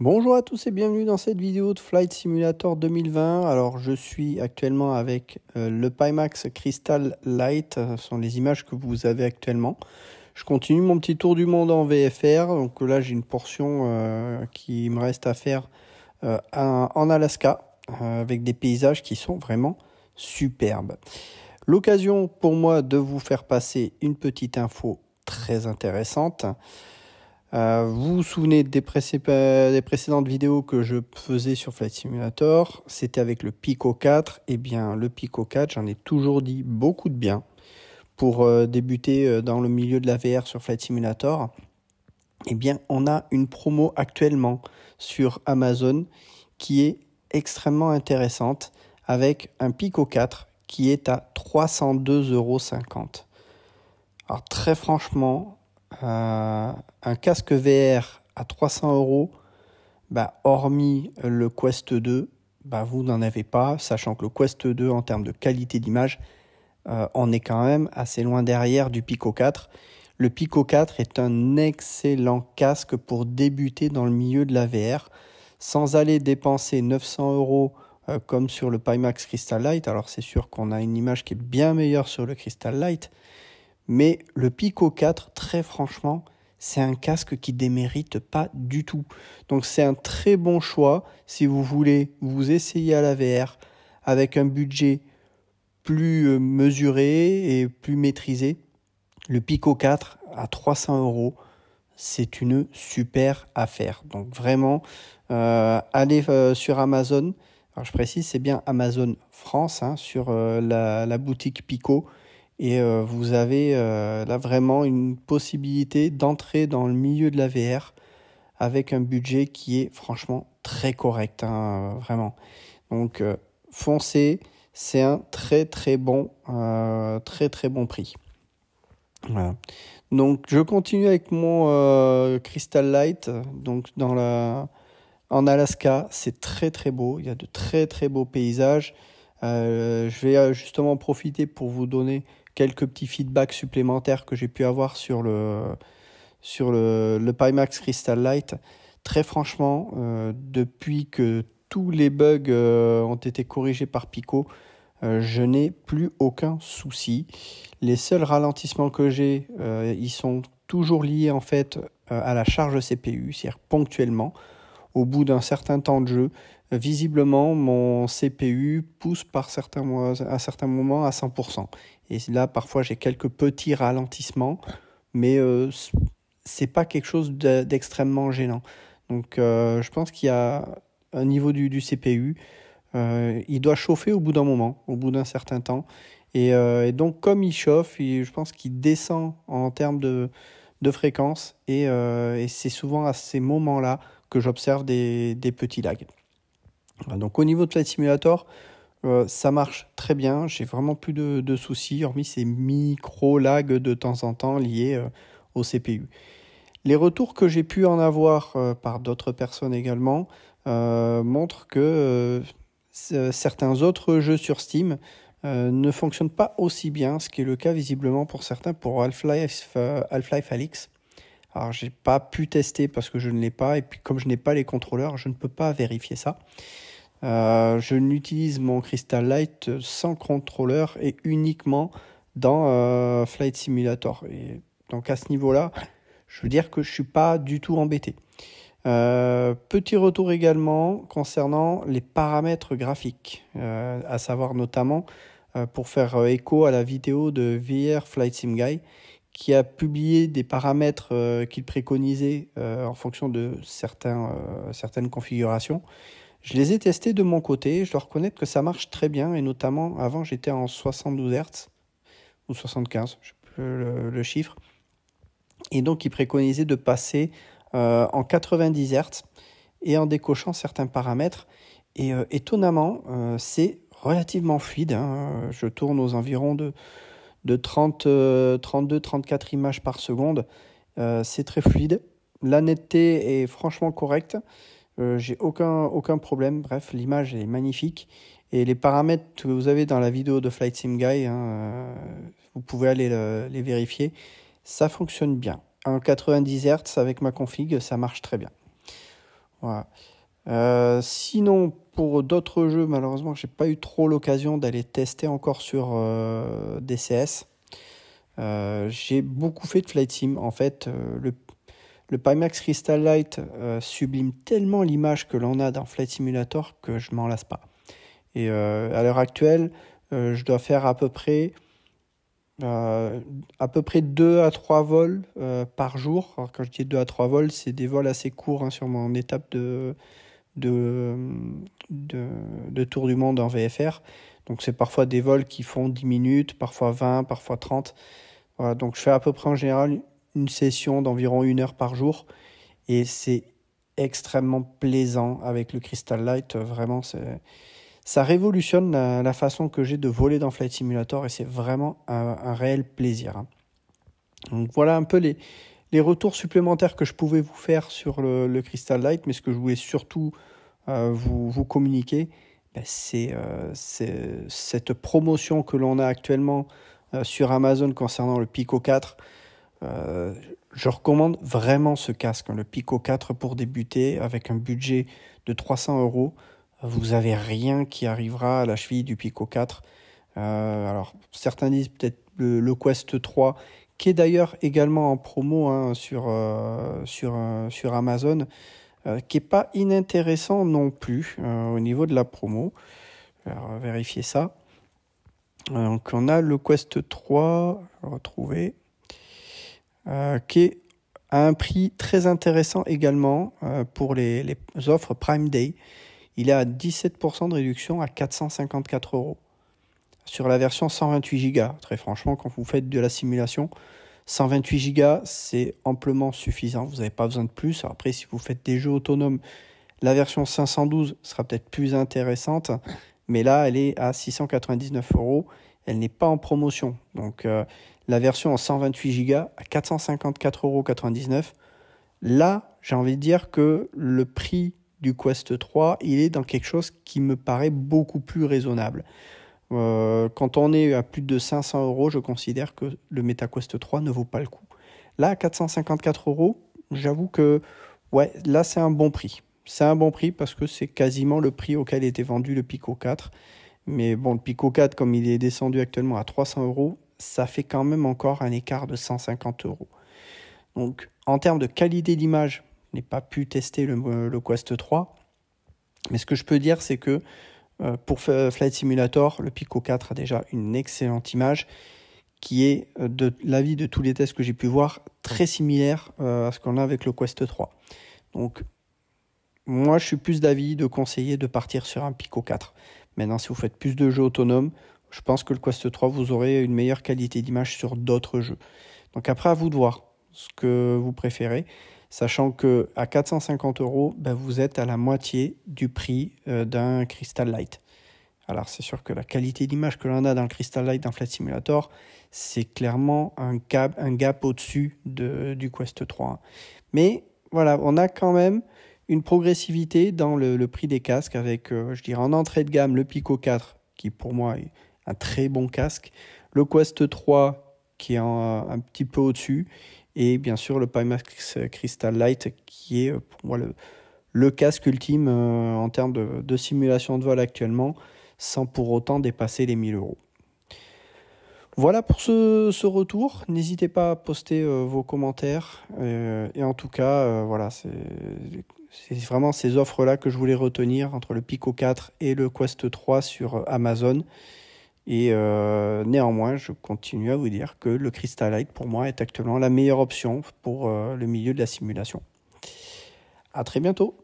Bonjour à tous et bienvenue dans cette vidéo de Flight Simulator 2020. Alors je suis actuellement avec le Pimax Crystal Light, ce sont les images que vous avez actuellement. Je continue mon petit tour du monde en VFR, donc là j'ai une portion qui me reste à faire en Alaska, avec des paysages qui sont vraiment superbes. L'occasion pour moi de vous faire passer une petite info très intéressante. Vous vous souvenez des précédentes vidéos que je faisais sur Flight Simulator, c'était avec le Pico 4. Eh bien, le Pico 4, j'en ai toujours dit beaucoup de bien pour débuter dans le milieu de la VR sur Flight Simulator. Eh bien, on a une promo actuellement sur Amazon qui est extrêmement intéressante avec un Pico 4 qui est à 302,50 €. Alors, très franchement, un casque VR à 300 €, hormis le Quest 2, vous n'en avez pas, sachant que le Quest 2, en termes de qualité d'image, on est quand même assez loin derrière du Pico 4. Le Pico 4 est un excellent casque pour débuter dans le milieu de la VR, sans aller dépenser 900 € comme sur le Pimax Crystal Light. Alors c'est sûr qu'on a une image qui est bien meilleure sur le Crystal Light, mais le Pico 4, très franchement, c'est un casque qui démérite pas du tout. Donc c'est un très bon choix si vous voulez vous essayer à la VR avec un budget plus mesuré et plus maîtrisé. Le Pico 4 à 300 €, c'est une super affaire. Donc vraiment, allez sur Amazon. Alors je précise, c'est bien Amazon France, sur la boutique Pico. Et vous avez là vraiment une possibilité d'entrer dans le milieu de la VR avec un budget qui est franchement très correct, vraiment. Donc foncez, c'est un très très bon prix. Voilà. Donc je continue avec mon Crystal Light, donc en Alaska, c'est très très beau, il y a de très très beaux paysages. Je vais justement profiter pour vous donner quelques petits feedbacks supplémentaires que j'ai pu avoir sur le Pimax Crystal Light. Très franchement, depuis que tous les bugs ont été corrigés par Pico, je n'ai plus aucun souci. Les seuls ralentissements que j'ai, ils sont toujours liés en fait à la charge CPU, c'est-à-dire ponctuellement. Au bout d'un certain temps de jeu, visiblement, mon CPU pousse à certains moments à 100%. Et là, parfois, j'ai quelques petits ralentissements, mais c'est pas quelque chose d'extrêmement gênant. Donc, je pense qu'il y a un niveau du CPU. Il doit chauffer au bout d'un moment, au bout d'un certain temps. Et donc, comme il chauffe, je pense qu'il descend en termes de fréquence. Et c'est souvent à ces moments-là que j'observe des petits lags. Donc au niveau de Flight Simulator, ça marche très bien, j'ai vraiment plus de soucis, hormis ces micro-lags de temps en temps liés au CPU. Les retours que j'ai pu en avoir par d'autres personnes également montrent que certains autres jeux sur Steam ne fonctionnent pas aussi bien, ce qui est le cas visiblement pour certains pour Half-Life Alyx. Alors, j'ai pas pu tester parce que je ne l'ai pas. Et puis, comme je n'ai pas les contrôleurs, je ne peux pas vérifier ça. Je n'utilise mon Crystal Light sans contrôleur et uniquement dans Flight Simulator. Et donc, à ce niveau-là, je veux dire que je suis pas du tout embêté. Petit retour également concernant les paramètres graphiques, à savoir notamment pour faire écho à la vidéo de VR Flight Sim Guy, qui a publié des paramètres qu'il préconisait en fonction de certaines configurations. Je les ai testés de mon côté, je dois reconnaître que ça marche très bien, et notamment, avant j'étais en 72 Hz, ou 75, je ne sais plus le chiffre, et donc il préconisait de passer en 90 Hz, et en décochant certains paramètres, et étonnamment, c'est relativement fluide, je tourne aux environs de 32-34 images par seconde. C'est très fluide. La netteté est franchement correcte. J'ai aucun problème. Bref, l'image est magnifique. Et les paramètres que vous avez dans la vidéo de Flight Sim Guy, vous pouvez aller les vérifier. Ça fonctionne bien. En 90 Hz avec ma config, ça marche très bien. Voilà. Sinon, pour d'autres jeux, malheureusement, j'ai pas eu trop l'occasion d'aller tester encore sur DCS. J'ai beaucoup fait de Flight Sim. En fait, le Pimax Crystal Light sublime tellement l'image que l'on a dans Flight Simulator que je m'en lasse pas. Et à l'heure actuelle, je dois faire à peu près 2 à 3 vols par jour. Alors, quand je dis 2 à 3 vols, c'est des vols assez courts hein, sur mon étape de, de tour du monde en VFR. Donc c'est parfois des vols qui font 10 minutes, parfois 20, parfois 30. Voilà, donc je fais à peu près en général une session d'environ 1 heure par jour. Et c'est extrêmement plaisant avec le Crystal Light. Vraiment, ça révolutionne la façon que j'ai de voler dans Flight Simulator et c'est vraiment un réel plaisir. Hein. Donc voilà un peu les retours supplémentaires que je pouvais vous faire sur le Crystal Light, mais ce que je voulais surtout vous communiquer, ben, c'est cette promotion que l'on a actuellement sur Amazon concernant le Pico 4. Je recommande vraiment ce casque, hein, le Pico 4 pour débuter avec un budget de 300 €. Vous n'avez rien qui arrivera à la cheville du Pico 4. Alors, certains disent peut-être le Quest 3, qui est d'ailleurs également en promo hein, sur Amazon, qui n'est pas inintéressant non plus au niveau de la promo. Alors, vérifier ça. Donc, on a le Quest 3, retrouver, qui est à un prix très intéressant également pour les offres Prime Day. Il est à 17% de réduction à 454 €. Sur la version 128 Go, très franchement, quand vous faites de la simulation, 128 Go, c'est amplement suffisant. Vous n'avez pas besoin de plus. Après, si vous faites des jeux autonomes, la version 512 sera peut-être plus intéressante. Mais là, elle est à 699 €. Elle n'est pas en promotion. Donc, la version en 128 Go à 454,99 €. Là, j'ai envie de dire que le prix du Quest 3, il est dans quelque chose qui me paraît beaucoup plus raisonnable. Quand on est à plus de 500 €, je considère que le MetaQuest 3 ne vaut pas le coup. Là, à 454 €, j'avoue que ouais, là, c'est un bon prix. C'est un bon prix parce que c'est quasiment le prix auquel était vendu le Pico 4. Mais bon, le Pico 4, comme il est descendu actuellement à 300 €, ça fait quand même encore un écart de 150 €. Donc, en termes de qualité d'image, je n'ai pas pu tester le Quest 3. Mais ce que je peux dire, c'est que pour Flight Simulator, le Pico 4 a déjà une excellente image qui est, de l'avis de tous les tests que j'ai pu voir, très similaire à ce qu'on a avec le Quest 3. Donc, moi, je suis plus d'avis de conseiller de partir sur un Pico 4. Maintenant, si vous faites plus de jeux autonomes, je pense que le Quest 3, vous aurez une meilleure qualité d'image sur d'autres jeux. Donc après, à vous de voir ce que vous préférez, sachant qu'à 450 €, ben, vous êtes à la moitié du prix d'un Crystal Light. Alors c'est sûr que la qualité d'image que l'on a dans le Crystal Light, dans Flight Simulator, c'est clairement un gap au-dessus du Quest 3. Mais voilà, on a quand même une progressivité dans le prix des casques avec, je dirais, en entrée de gamme, le Pico 4, qui pour moi est un très bon casque, le Quest 3, qui est un petit peu au-dessus, et bien sûr le Pimax Crystal Light, qui est pour moi le casque ultime en termes de simulation de vol actuellement, sans pour autant dépasser les 1000 €. Voilà pour ce retour. N'hésitez pas à poster vos commentaires. Et en tout cas, voilà, c'est vraiment ces offres-là que je voulais retenir entre le Pico 4 et le Quest 3 sur Amazon. Et néanmoins, je continue à vous dire que le Crystal Light, pour moi, est actuellement la meilleure option pour le milieu de la simulation. À très bientôt.